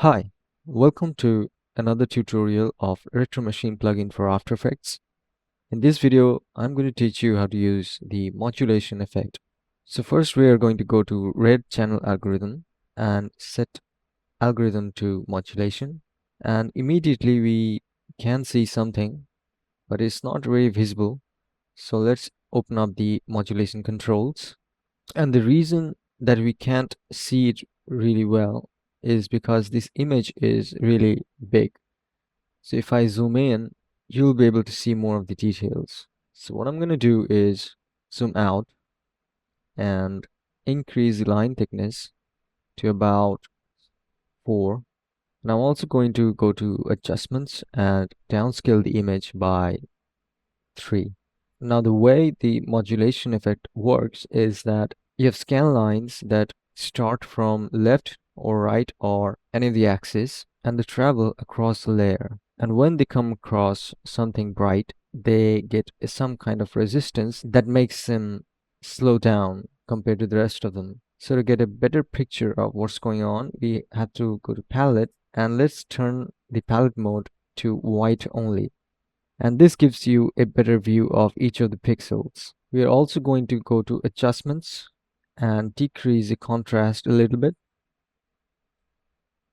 Hi, welcome to another tutorial of RetroMachine plugin for After Effects. In this video, I'm going to teach you how to use the modulation effect. So first we are going to go to red channel algorithm and set algorithm to modulation. And immediately we can see something, but it's not very visible. So let's open up the modulation controls. And the reason that we can't see it really well is because this image is really big. So if I zoom in, you'll be able to see more of the details. So what I'm going to do is zoom out and increase the line thickness to about 4. And I'm also going to go to adjustments and downscale the image by 3. Now the way the modulation effect works is that you have scan lines that start from left or right or any of the axis and they travel across the layer. And when they come across something bright, they get some kind of resistance that makes them slow down compared to the rest of them. So to get a better picture of what's going on, we have to go to palette and let's turn the palette mode to white only. And this gives you a better view of each of the pixels. We are also going to go to adjustments and decrease the contrast a little bit.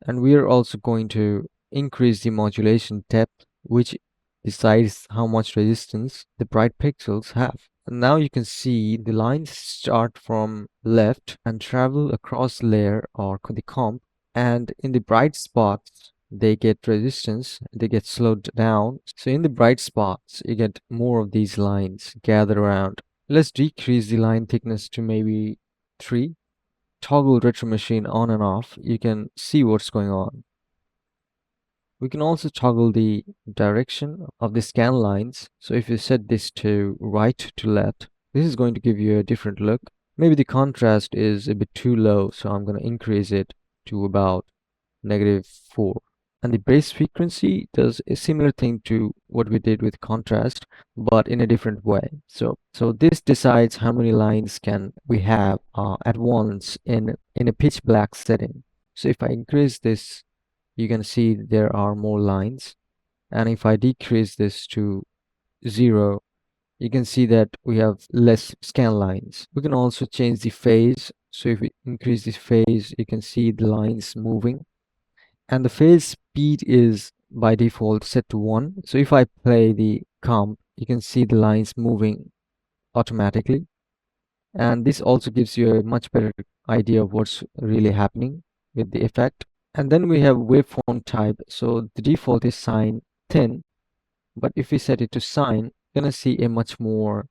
And we are also going to increase the modulation depth, which decides how much resistance the bright pixels have. And now you can see the lines start from left and travel across the layer or the comp, and in the bright spots they get resistance, they get slowed down. So in the bright spots you get more of these lines gathered around. Let's decrease the line thickness to maybe 3. Toggle RetroMachine on and off, you can see what's going on. We can also toggle the direction of the scan lines. So if you set this to right to left, this is going to give you a different look. Maybe the contrast is a bit too low, so I'm going to increase it to about -4. And the base frequency does a similar thing to what we did with contrast, but in a different way. So this decides how many lines can we have at once in a pitch black setting. So if I increase this, you can see there are more lines. And if I decrease this to 0, you can see that we have less scan lines. We can also change the phase. So if we increase this phase, you can see the lines moving. And the phase speed is by default set to 1. So if I play the comp, you can see the lines moving automatically. And this also gives you a much better idea of what's really happening with the effect. And then we have waveform type. So the default is sine thin, but if we set it to sine, you're gonna see a much more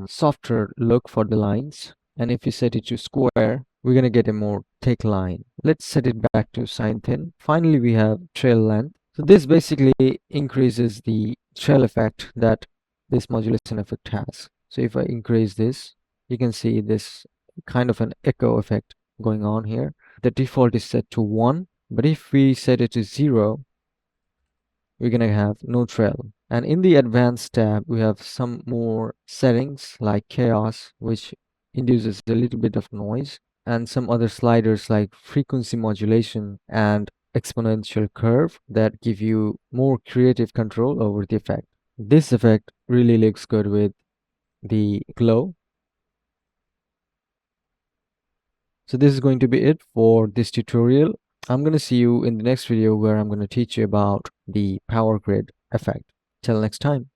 softer look for the lines. And if you set it to square, we're gonna get a more thick line. Let's set it back to sine thin. Finally, we have trail length. So this basically increases the trail effect that this modulation effect has. So if I increase this, you can see this kind of an echo effect going on here. The default is set to 1, but if we set it to 0, we're gonna have no trail. And in the advanced tab, we have some more settings like chaos, which induces a little bit of noise, and some other sliders like frequency modulation and exponential curve that give you more creative control over the effect. This effect really looks good with the glow. So this is going to be it for this tutorial. I'm going to see you in the next video where I'm going to teach you about the power grid effect. Till next time.